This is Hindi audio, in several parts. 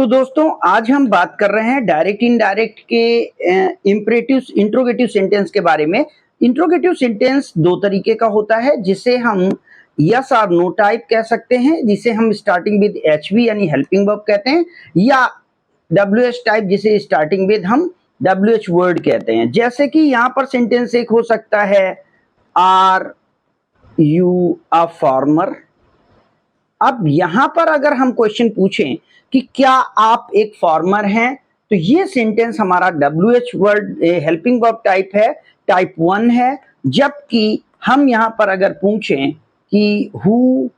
तो दोस्तों आज हम बात कर रहे हैं डायरेक्ट इनडायरेक्ट के इंपरेटिव इंट्रोगेटिव सेंटेंस के बारे में। इंट्रोगेटिव सेंटेंस दो तरीके का होता है, जिसे हम यस और नो टाइप कह सकते हैं, जिसे हम स्टार्टिंग विद एचवी यानी हेल्पिंग वर्ब कहते हैं, या डब्ल्यूएच टाइप जिसे स्टार्टिंग विद हम डब्ल्यूएच वर्ड कहते हैं। जैसे कि यहाँ पर सेंटेंस एक हो सकता है, आर यू अ फार्मर। अब यहां पर अगर हम क्वेश्चन पूछें कि क्या आप एक फार्मर हैं, तो ये सेंटेंस हमारा WH word helping verb type है, टाइप 1 है। जबकि हम यहां पर अगर पूछें कि हु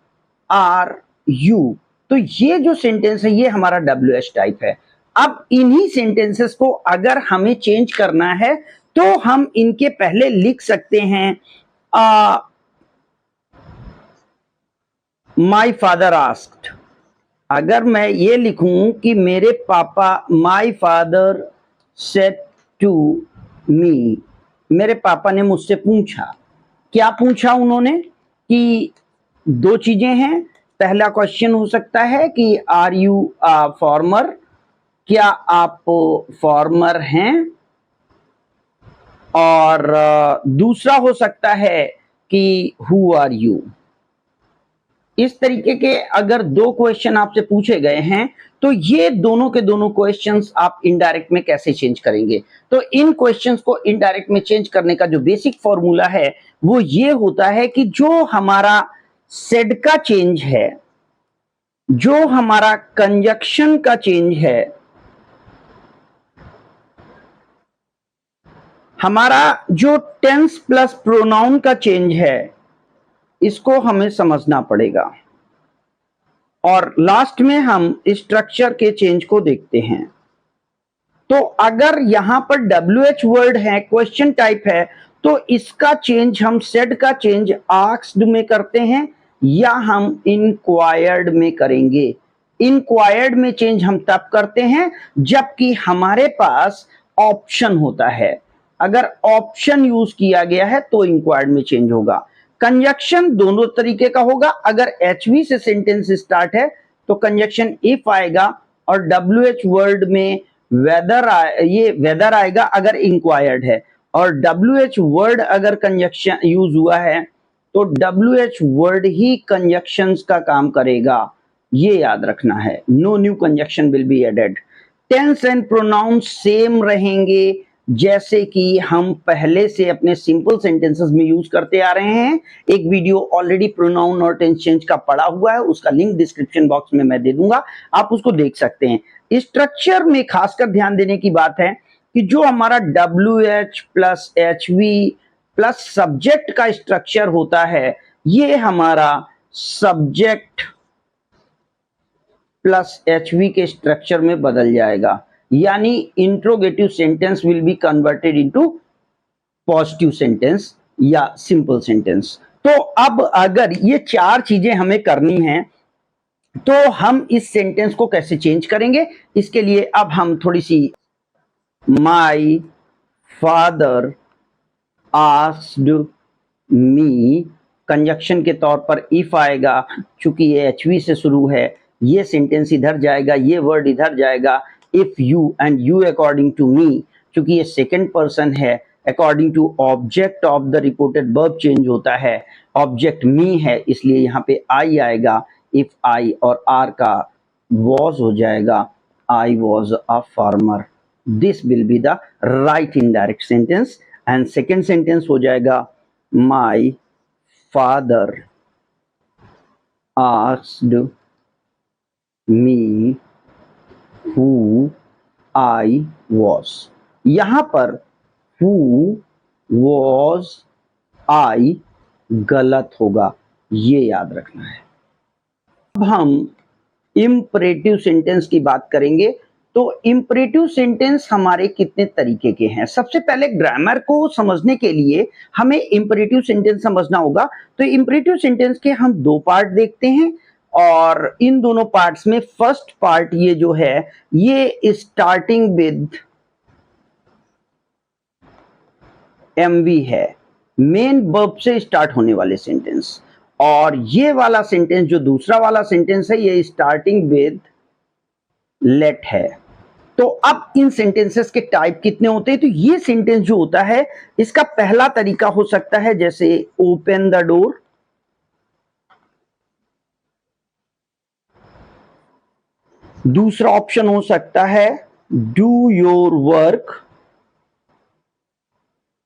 आर यू, तो ये जो सेंटेंस है ये हमारा डब्ल्यूएच टाइप है। अब इन्हीं सेंटेंसेस को अगर हमें चेंज करना है तो हम इनके पहले लिख सकते हैं माई फादर आस्क्ड। अगर मैं ये लिखूं कि मेरे पापा, my father said to me, मेरे पापा ने मुझसे पूछा। क्या पूछा उन्होंने? कि दो चीजें हैं। पहला क्वेश्चन हो सकता है कि आर यू अ फार्मर, क्या आप फार्मर हैं? और दूसरा हो सकता है कि हु आर यू। इस तरीके के अगर दो क्वेश्चन आपसे पूछे गए हैं तो ये दोनों के दोनों क्वेश्चंस आप इनडायरेक्ट में कैसे चेंज करेंगे? तो इन क्वेश्चंस को इनडायरेक्ट में चेंज करने का जो बेसिक फॉर्मूला है वो ये होता है कि जो हमारा सेड का चेंज है, जो हमारा कंजक्शन का चेंज है, हमारा जो टेंस प्लस प्रोनाउन का चेंज है, इसको हमें समझना पड़ेगा। और लास्ट में हम स्ट्रक्चर के चेंज को देखते हैं। तो अगर यहां पर डब्ल्यूएच वर्ड है, क्वेश्चन टाइप है, तो इसका चेंज हम सेड का चेंज आस्क्ड में करते हैं या हम इंक्वायर्ड में करेंगे। इंक्वायर्ड में चेंज हम तब करते हैं जबकि हमारे पास ऑप्शन होता है। अगर ऑप्शन यूज किया गया है तो इंक्वायर्ड में चेंज होगा। कंजक्शन दोनों तरीके का होगा। अगर एचवी से सेंटेंस स्टार्ट है तो कंजक्शन इफ आएगा, और डब्ल्यूएच वर्ड में वेदर आएगा अगर इंक्वायर्ड है। और डब्ल्यूएच वर्ड अगर कंजक्शन यूज हुआ है तो डब्ल्यूएच वर्ड ही कंजक्शंस का काम करेगा, ये याद रखना है। No new conjunction will be added. Tense and pronoun same रहेंगे, जैसे कि हम पहले से अपने सिंपल सेंटेंसेस में यूज करते आ रहे हैं। एक वीडियो ऑलरेडी प्रोनाउन और टेंस चेंज का पड़ा हुआ है, उसका लिंक डिस्क्रिप्शन बॉक्स में मैं दे दूंगा, आप उसको देख सकते हैं। स्ट्रक्चर में खासकर ध्यान देने की बात है कि जो हमारा WH plus HV plus subject का स्ट्रक्चर होता है, ये हमारा सब्जेक्ट प्लस HV के स्ट्रक्चर में बदल जाएगा। यानी interrogative sentence will be converted into positive sentence या सिंपल सेंटेंस। तो अब अगर ये चार चीजें हमें करनी हैं तो हम इस सेंटेंस को कैसे चेंज करेंगे? इसके लिए अब हम थोड़ी सी my father asked me, conjunction के तौर पर इफ आएगा, चूंकि ये एचवी से शुरू है, ये सेंटेंस इधर जाएगा, ये वर्ड इधर जाएगा। If you and you according to me, चूंकि ये सेकंड पर्सन है, according to object of the reported verb change होता है। ऑब्जेक्ट मी है इसलिए यहाँ पे आई आएगा। इफ आई और आर का वॉज हो जाएगा, I was a farmer. This will be the right indirect sentence. And second sentence हो जाएगा, माई father asked me who I was। यहां पर who was I गलत होगा, ये याद रखना है। अब हम इंपरेटिव सेंटेंस की बात करेंगे। तो इंपरेटिव सेंटेंस हमारे कितने तरीके के हैं? सबसे पहले ग्रामर को समझने के लिए हमें इंपरेटिव सेंटेंस समझना होगा। तो इंपरेटिव सेंटेंस के हम दो पार्ट देखते हैं, और इन दोनों पार्ट्स में फर्स्ट पार्ट ये जो है, ये स्टार्टिंग विद एमवी है, मेन वर्ब से स्टार्ट होने वाले सेंटेंस। और ये वाला सेंटेंस जो दूसरा वाला सेंटेंस है, ये स्टार्टिंग विद लेट है। तो अब इन सेंटेंसेस के टाइप कितने होते हैं? तो ये सेंटेंस जो होता है इसका पहला तरीका हो सकता है जैसे ओपन द डोर, दूसरा ऑप्शन हो सकता है डू योर वर्क,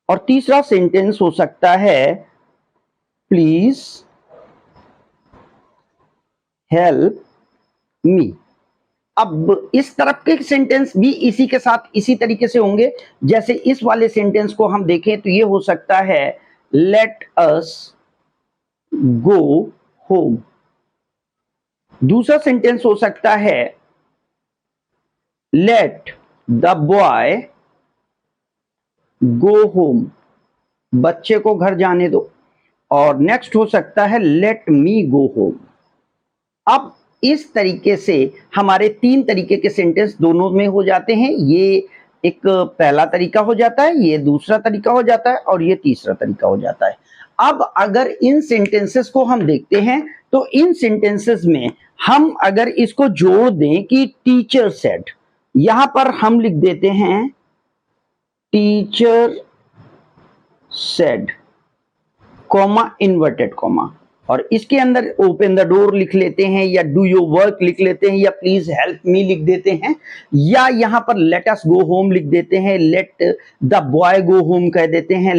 और तीसरा सेंटेंस हो सकता है प्लीज हेल्प मी। अब इस तरफ के सेंटेंस भी इसी के साथ इसी तरीके से होंगे। जैसे इस वाले सेंटेंस को हम देखें तो ये हो सकता है लेट अस गो होम। दूसरा सेंटेंस हो सकता है late the boy go home, बच्चे को घर जाने दो। और नेक्स्ट हो सकता है लेट मी गो होम। अब इस तरीके से हमारे तीन तरीके के सेंटेंस दोनों में हो जाते हैं। ये एक पहला तरीका हो जाता है, ये दूसरा तरीका हो जाता है, और ये तीसरा तरीका हो जाता है। अब अगर इन सेंटेंसेस को हम देखते हैं तो इन सेंटेंसेस में हम अगर इसको जोड़ दें कि टीचर सेड, यहां पर हम लिख देते हैं teacher said comma inverted comma, और इसके अंदर ओपन द डोर लिख लेते हैं, या डू योर वर्क लिख लेते हैं, या प्लीज हेल्प मी लिख देते हैं, या यहां पर लेट अस गो होम लिख देते हैं, late the boy go home कह देते हैं,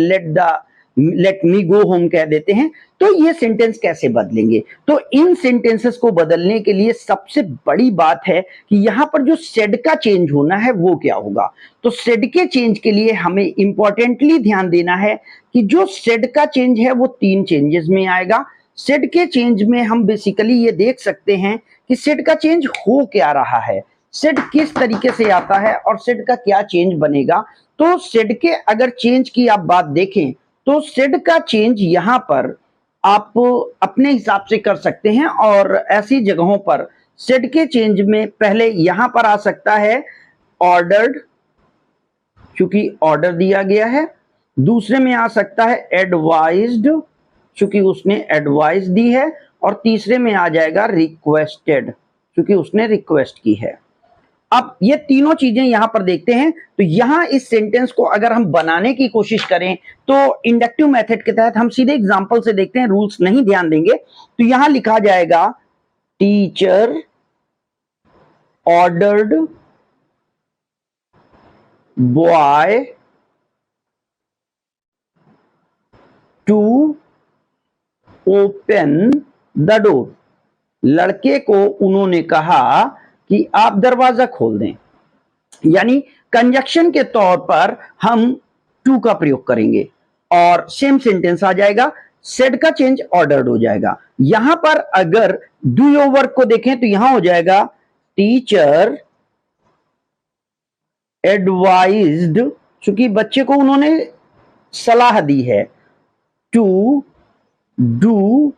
लेट मी गो होम कह देते हैं। तो ये सेंटेंस कैसे बदलेंगे? तो इन सेंटेंसेस को बदलने के लिए सबसे बड़ी बात है कि यहां पर जो सेड का चेंज होना है वो क्या होगा। तो सेड के चेंज के लिए हमें इंपॉर्टेंटली ध्यान देना है कि जो सेड का चेंज है वो तीन चेंजेस में आएगा। सेड के चेंज में हम बेसिकली ये देख सकते हैं कि सेड का चेंज हो क्या रहा है, सेड किस तरीके से आता है, और सेड का क्या चेंज बनेगा। तो सेड के अगर चेंज की आप बात देखें तो सेड का चेंज यहां पर आप अपने हिसाब से कर सकते हैं, और ऐसी जगहों पर सेड के चेंज में पहले यहां पर आ सकता है ऑर्डर्ड, क्योंकि ऑर्डर दिया गया है। दूसरे में आ सकता है एडवाइज्ड, क्योंकि उसने एडवाइस दी है, और तीसरे में आ जाएगा रिक्वेस्टेड, क्योंकि उसने रिक्वेस्ट की है। अब ये तीनों चीजें यहां पर देखते हैं। तो यहां इस सेंटेंस को अगर हम बनाने की कोशिश करें तो इंडक्टिव मेथड के तहत हम सीधे एग्जांपल से देखते हैं, रूल्स नहीं ध्यान देंगे। तो यहां लिखा जाएगा teacher ordered boy to open the door, लड़के को उन्होंने कहा कि आप दरवाजा खोल दें। यानी कंजक्शन के तौर पर हम टू का प्रयोग करेंगे और सेम सेंटेंस आ जाएगा, सेड का चेंज ऑर्डर्ड हो जाएगा। यहां पर अगर डू योर वर्क को देखें तो यहां हो जाएगा टीचर एडवाइज्ड, क्योंकि बच्चे को उन्होंने सलाह दी है, टू डू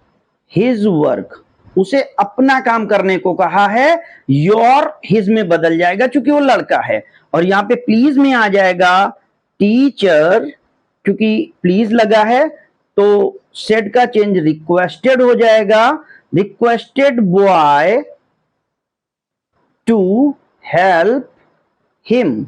हिज वर्क, उसे अपना काम करने को कहा है। योर हिज में बदल जाएगा क्योंकि वो लड़का है, और यहां पे प्लीज में आ जाएगा टीचर, क्योंकि प्लीज लगा है तो सेड का चेंज रिक्वेस्टेड हो जाएगा, requested boy to help him.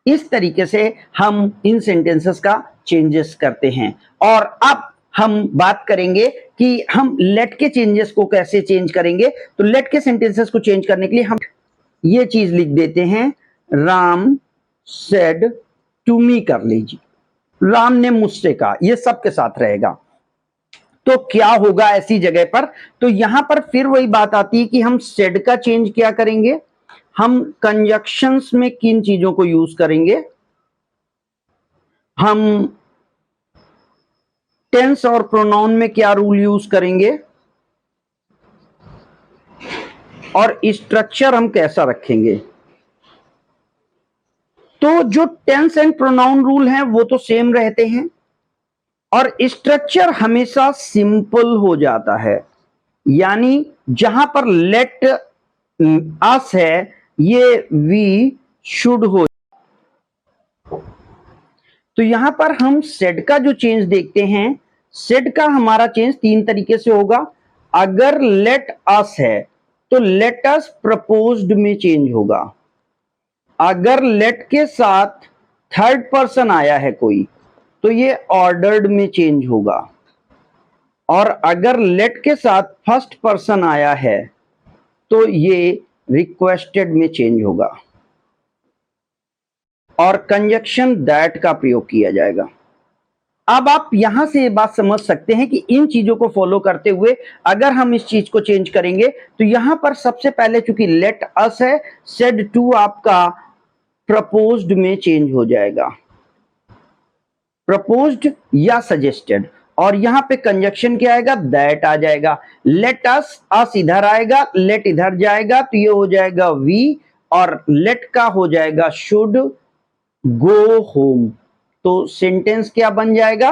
इस तरीके से हम इन सेंटेंसेस का चेंजेस करते हैं। और अब हम बात करेंगे कि हम लेट के चेंजेस को कैसे चेंज करेंगे। तो लेट के सेंटेंसेस को चेंज करने के लिए हम ये चीज लिख देते हैं, राम सेड टू मी कर लीजिए, राम ने मुझसे कहा, ये सबके साथ रहेगा। तो क्या होगा ऐसी जगह पर? तो यहां पर फिर वही बात आती है कि हम सेड का चेंज क्या करेंगे, हम कंजक्शंस में किन चीजों को यूज करेंगे, हम टेंस और प्रोनाउन में क्या रूल यूज करेंगे, और स्ट्रक्चर हम कैसा रखेंगे। तो जो टेंस एंड प्रोनाउन रूल हैं वो तो सेम रहते हैं, और स्ट्रक्चर हमेशा सिंपल हो जाता है। यानी जहां पर लेट अस है ये वी शुड हो। तो यहां पर हम सेड का जो चेंज देखते हैं, सेड का हमारा चेंज तीन तरीके से होगा। अगर लेट अस है तो लेट अस प्रपोज्ड में चेंज होगा। अगर लेट के साथ थर्ड पर्सन आया है कोई, तो ये ऑर्डर्ड में चेंज होगा, और अगर लेट के साथ फर्स्ट पर्सन आया है तो ये रिक्वेस्टेड में चेंज होगा, और कंजक्शन दैट का प्रयोग किया जाएगा। अब आप यहां से ये बात समझ सकते हैं कि इन चीजों को फॉलो करते हुए अगर हम इस चीज को चेंज करेंगे तो यहां पर सबसे पहले चूंकि लेट अस है, सेड टू आपका प्रपोज्ड में चेंज हो जाएगा, प्रपोज्ड या सजेस्टेड, और यहां पे कंजक्शन क्या आएगा, दैट आ जाएगा। लेट अस इधर आएगा, लेट इधर जाएगा तो ये हो जाएगा वी, और लेट का हो जाएगा शुड गो होम। तो सेंटेंस क्या बन जाएगा,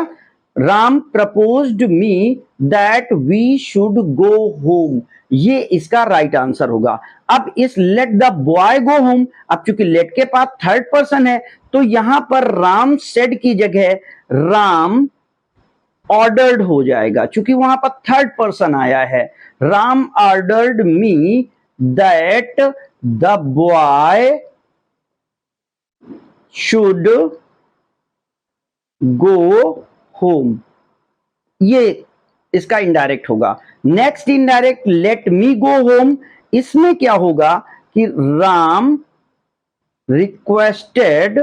Ram proposed me that we should go home, ये इसका राइट आंसर होगा। अब इस let the boy go home, अब चूंकि लेट के पास थर्ड पर्सन है तो यहां पर राम सेड की जगह राम ऑर्डर्ड हो जाएगा, चूंकि वहां पर थर्ड पर्सन आया है। Ram ordered me that the boy should go home, ये इसका इनडायरेक्ट होगा। Next indirect let me go home, इसमें क्या होगा कि Ram requested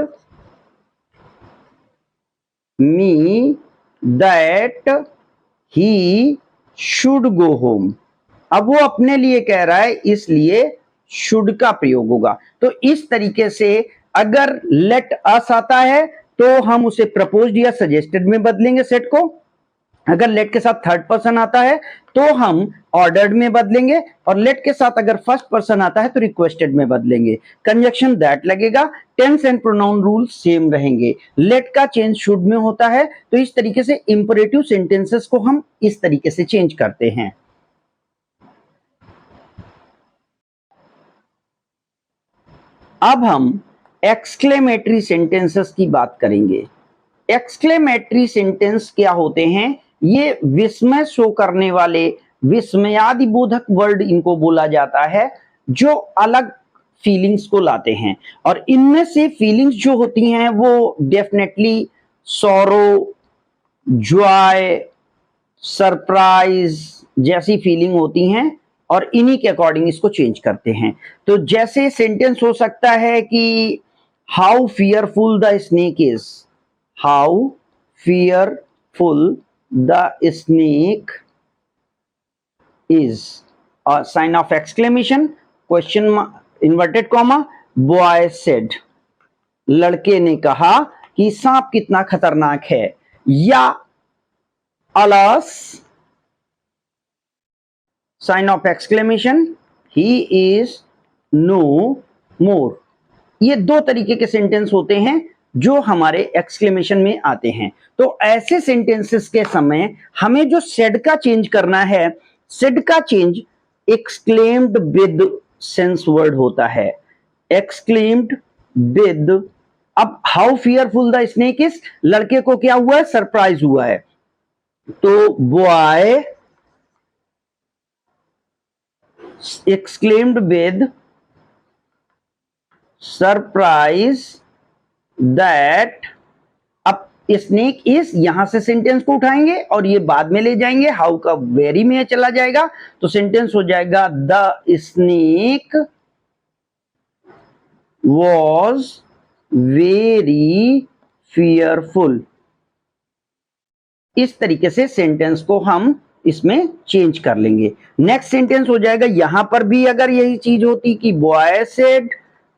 me that he should go home, अब वो अपने लिए कह रहा है इसलिए शुड का प्रयोग होगा। तो इस तरीके से अगर लेट अस आता है तो हम उसे प्रपोज्ड या सजेस्टेड में बदलेंगे सेट को, अगर लेट के साथ थर्ड पर्सन आता है तो हम ऑर्डर्ड में बदलेंगे, और लेट के साथ अगर फर्स्ट पर्सन आता है तो रिक्वेस्टेड में बदलेंगे। कंजक्शन दैट लगेगा, tense and pronoun rule same रहेंगे। लेट का चेंज शुड में होता है, तो इस तरीके से इंपरेटिव सेंटेंसेस को हम इस तरीके से चेंज करते हैं। अब हम एक्सक्लेमेटरी सेंटेंसेस की बात करेंगे। एक्सक्लेमेटरी सेंटेंस क्या होते हैं, ये विस्मय शो करने वाले, विस्मयादिबोधक वर्ड इनको बोला जाता है, जो अलग फीलिंग्स को लाते हैं, और इनमें से फीलिंग्स जो होती हैं वो डेफिनेटली सॉरो, जॉय, सरप्राइज जैसी फीलिंग होती हैं, और इन्हीं के अकॉर्डिंग इसको चेंज करते हैं। तो जैसे सेंटेंस हो सकता है कि how fearful the snake is, how fearful the snake is, और sign of exclamation, question inverted comma, boy said, लड़के ने कहा कि सांप कितना खतरनाक है, या alas sign of exclamation, he is no more. ये दो तरीके के सेंटेंस होते हैं जो हमारे एक्सक्लेमेशन में आते हैं। तो ऐसे सेंटेंसेस के समय हमें जो सेड का चेंज करना है, सेड का change exclaimed with sense word होता है, एक्सक्लेम्ड विद। अब how fearful the snake is, लड़के को क्या हुआ है, सरप्राइज हुआ है, तो boy exclaimed with surprise that, अब स्नेक इज यहां से सेंटेंस को उठाएंगे और ये बाद में ले जाएंगे, हाउ का वेरी में चला जाएगा, तो सेंटेंस हो जाएगा the snake was very fearful. इस तरीके से सेंटेंस को हम इसमें चेंज कर लेंगे। नेक्स्ट सेंटेंस हो जाएगा, यहां पर भी अगर यही चीज होती कि boy said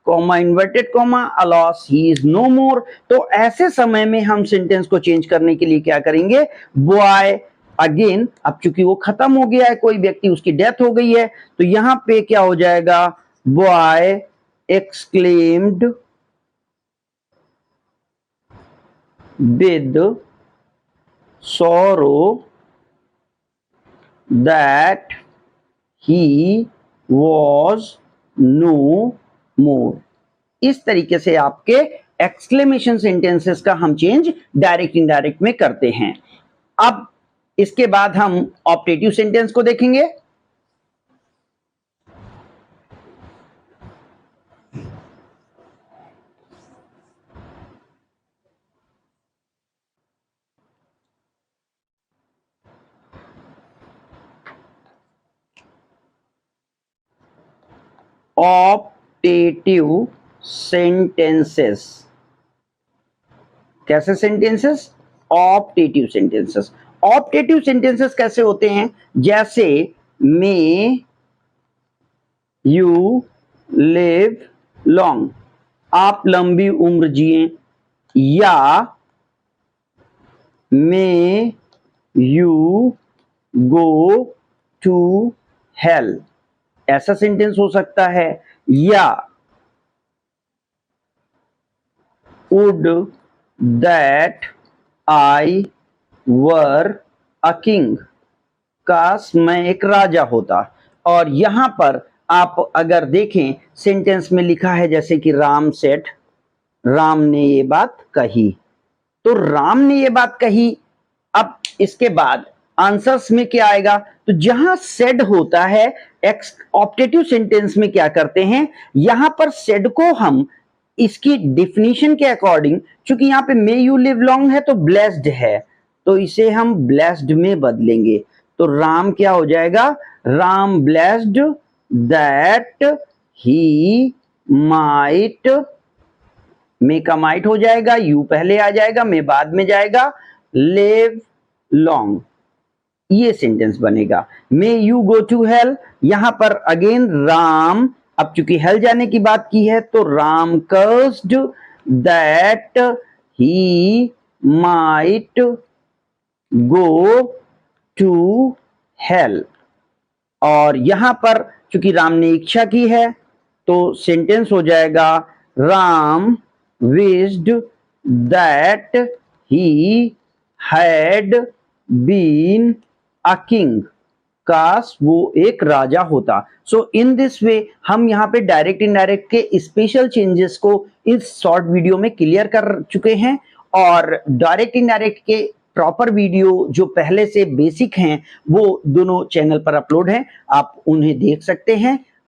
comma inverted comma alas he is no more, तो ऐसे समय में हम सेंटेंस को चेंज करने के लिए क्या करेंगे, बॉय अगेन, अब चूंकि वो खत्म हो गया है, कोई व्यक्ति उसकी डेथ हो गई है, तो यहां पे क्या हो जाएगा, boy exclaimed with sorrow that he was no more। इस तरीके से आपके एक्सक्लेमेशन सेंटेंसेस का हम चेंज डायरेक्ट इनडायरेक्ट में करते हैं। अब इसके बाद हम ऑप्टेटिव सेंटेंस को देखेंगे। Optative sentences. कैसे sentences? Optative sentences. Optative sentences कैसे होते हैं? जैसे मे यू लिव लॉन्ग, आप लंबी उम्र जिए, या may you go to hell, ऐसा सेंटेंस हो सकता है। या would that I were a king, काश मैं एक राजा होता। और यहां पर आप अगर देखें सेंटेंस में लिखा है जैसे कि राम सेड, राम ने ये बात कही, तो राम ने ये बात कही। अब इसके बाद आंसर्स में क्या आएगा? तो जहां सेड होता है ऑप्टेटिव सेंटेंस में क्या करते हैं, यहां पर सेड को हम इसकी डिफिनीशन के अकॉर्डिंग, चूंकि यहां पे मे यू लिव लॉन्ग है तो ब्लेस्ड है, तो इसे हम ब्लेस्ड में बदलेंगे। तो राम क्या हो जाएगा? Ram blessed that he might, may का माइट हो जाएगा, यू पहले आ जाएगा, मे बाद में जाएगा, लिव लॉन्ग, ये सेंटेंस बनेगा। May you go to hell, यहां पर अगेन राम, अब चूंकि हेल जाने की बात की है तो Ram cursed that he might go to hell. और यहां पर चूंकि राम ने इच्छा की है तो सेंटेंस हो जाएगा Ram wished that he had been a king, काश वो एक राजा होता। सो इन दिस वे हम यहाँ पे डायरेक्ट इनडायरेक्ट के स्पेशल चेंजेस को इस शॉर्ट वीडियो में क्लियर कर चुके हैं, और डायरेक्ट इनडायरेक्ट के प्रॉपर वीडियो जो पहले से बेसिक हैं वो दोनों चैनल पर अपलोड हैं, आप उन्हें देख सकते हैं।